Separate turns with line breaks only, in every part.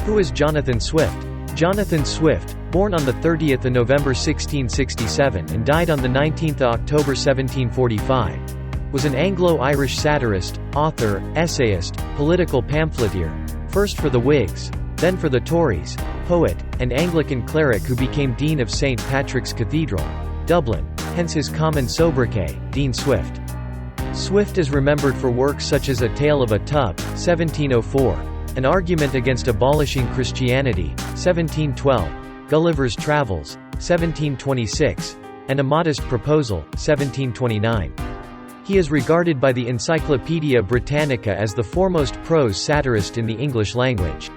Who is Jonathan Swift? Jonathan Swift, born on 30 November 1667 and died on 19 October 1745, was an Anglo-Irish satirist, author, essayist, political pamphleteer, first for the Whigs, then for the Tories, poet, and Anglican cleric who became Dean of St. Patrick's Cathedral, Dublin, hence his common sobriquet, Dean Swift. Swift is remembered for works such as A Tale of a Tub, 1704, An Argument Against Abolishing Christianity, 1712, Gulliver's Travels, 1726, and A Modest Proposal, 1729. He is regarded by the Encyclopaedia Britannica as the foremost prose satirist in the English language.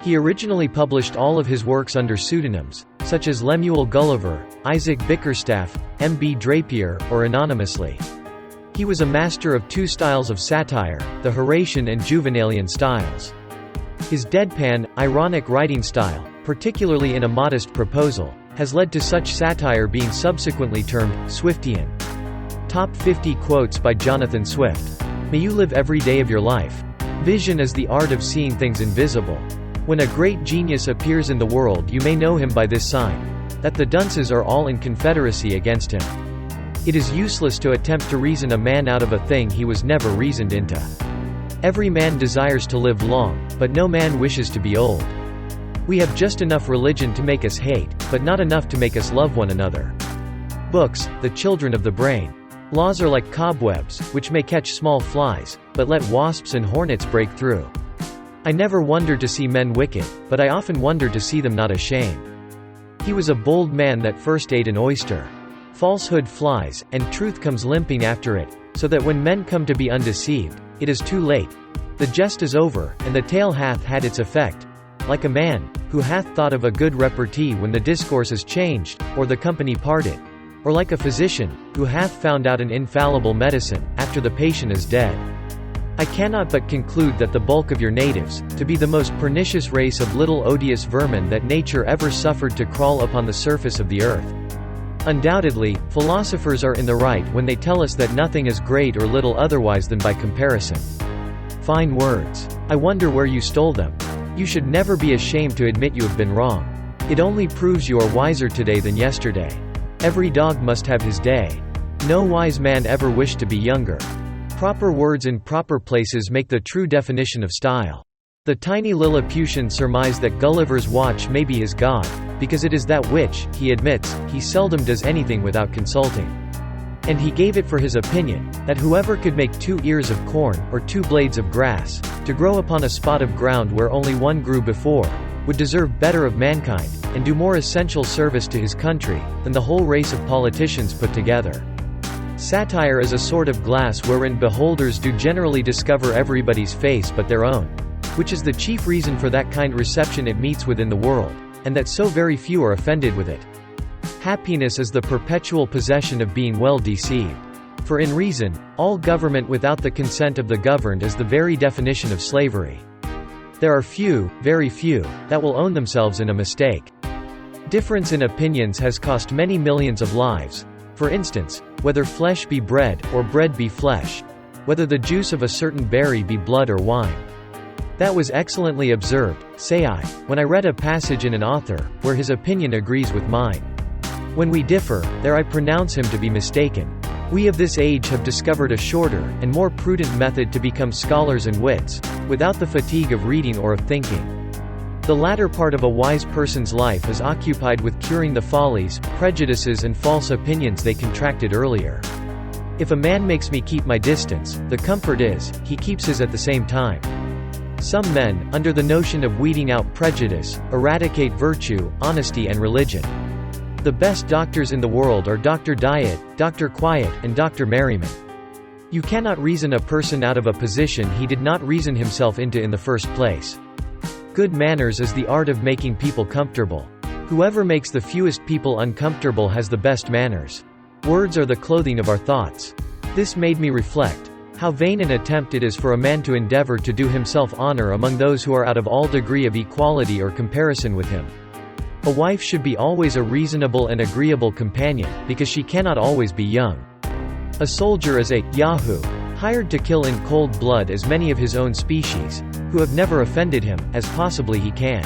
He originally published all of his works under pseudonyms, such as Lemuel Gulliver, Isaac Bickerstaff, M.B. Drapier, or anonymously. He was a master of two styles of satire, the Horatian and Juvenalian styles. His deadpan, ironic writing style, particularly in A Modest Proposal, has led to such satire being subsequently termed Swiftian. Top 50 quotes by Jonathan Swift. May you live every day of your life. Vision is the art of seeing things invisible. When a great genius appears in the world, you may know him by this sign: that the dunces are all in confederacy against him. It is useless to attempt to reason a man out of a thing he was never reasoned into. Every man desires to live long, but no man wishes to be old. We have just enough religion to make us hate, but not enough to make us love one another. Books, the children of the brain. Laws are like cobwebs, which may catch small flies, but let wasps and hornets break through. I never wonder to see men wicked, but I often wonder to see them not ashamed. He was a bold man that first ate an oyster. Falsehood flies, and truth comes limping after it, so that when men come to be undeceived, it is too late. The jest is over, and the tale hath had its effect. Like a man, who hath thought of a good repartee when the discourse is changed, or the company parted. Or like a physician, who hath found out an infallible medicine, after the patient is dead. I cannot but conclude that the bulk of your natives, to be the most pernicious race of little odious vermin that nature ever suffered to crawl upon the surface of the earth. Undoubtedly, philosophers are in the right when they tell us that nothing is great or little otherwise than by comparison. Fine words. I wonder where you stole them. You should never be ashamed to admit you have been wrong. It only proves you are wiser today than yesterday. Every dog must have his day. No wise man ever wished to be younger. Proper words in proper places make the true definition of style. The tiny Lilliputian surmised that Gulliver's watch may be his god, because it is that which, he admits, he seldom does anything without consulting. And he gave it for his opinion, that whoever could make 2 ears of corn, or 2 blades of grass, to grow upon a spot of ground where only one grew before, would deserve better of mankind, and do more essential service to his country, than the whole race of politicians put together. Satire is a sort of glass wherein beholders do generally discover everybody's face but their own, which is the chief reason for that kind reception it meets with in the world, and that so very few are offended with it. Happiness is the perpetual possession of being well deceived. For in reason, all government without the consent of the governed is the very definition of slavery. There are few, very few, that will own themselves in a mistake. Difference in opinions has cost many millions of lives. For instance, whether flesh be bread, or bread be flesh. Whether the juice of a certain berry be blood or wine. That was excellently observed, say I, when I read a passage in an author, where his opinion agrees with mine. When we differ, there I pronounce him to be mistaken. We of this age have discovered a shorter, and more prudent method to become scholars and wits, without the fatigue of reading or of thinking. The latter part of a wise person's life is occupied with curing the follies, prejudices and false opinions they contracted earlier. If a man makes me keep my distance, the comfort is, he keeps his at the same time. Some men, under the notion of weeding out prejudice, eradicate virtue, honesty and religion. The best doctors in the world are Dr. Diet, Dr. Quiet, and Dr. Merriman. You cannot reason a person out of a position he did not reason himself into in the first place. Good manners is the art of making people comfortable. Whoever makes the fewest people uncomfortable has the best manners. Words are the clothing of our thoughts. This made me reflect. How vain an attempt it is for a man to endeavor to do himself honor among those who are out of all degree of equality or comparison with him. A wife should be always a reasonable and agreeable companion, because she cannot always be young. A soldier is a Yahoo, hired to kill in cold blood as many of his own species, who have never offended him, as possibly he can.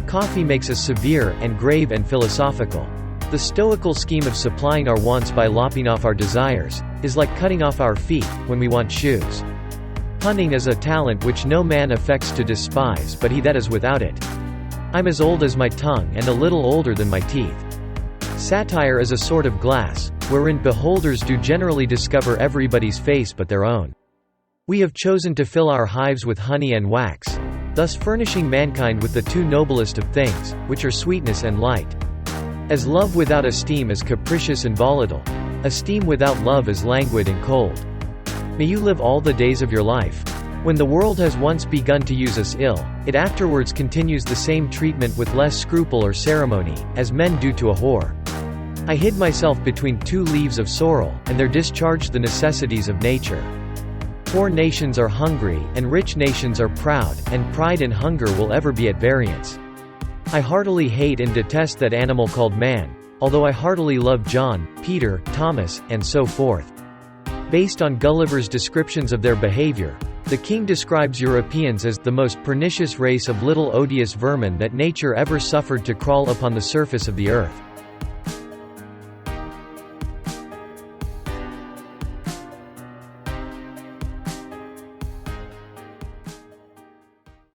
Coffee makes us severe, and grave and philosophical. The stoical scheme of supplying our wants by lopping off our desires, is like cutting off our feet, when we want shoes. Punning is a talent which no man affects to despise but he that is without it. I'm as old as my tongue and a little older than my teeth. Satire is a sort of glass, wherein beholders do generally discover everybody's face but their own. We have chosen to fill our hives with honey and wax, thus furnishing mankind with the two noblest of things, which are sweetness and light. As love without esteem is capricious and volatile, esteem without love is languid and cold. May you live all the days of your life. When the world has once begun to use us ill, it afterwards continues the same treatment with less scruple or ceremony, as men do to a whore. I hid myself between two leaves of sorrel, and there discharged the necessities of nature. Poor nations are hungry, and rich nations are proud, and pride and hunger will ever be at variance. I heartily hate and detest that animal called man, although I heartily love John, Peter, Thomas, and so forth. Based on Gulliver's descriptions of their behavior, the king describes Europeans as the most pernicious race of little odious vermin that nature ever suffered to crawl upon the surface of the earth.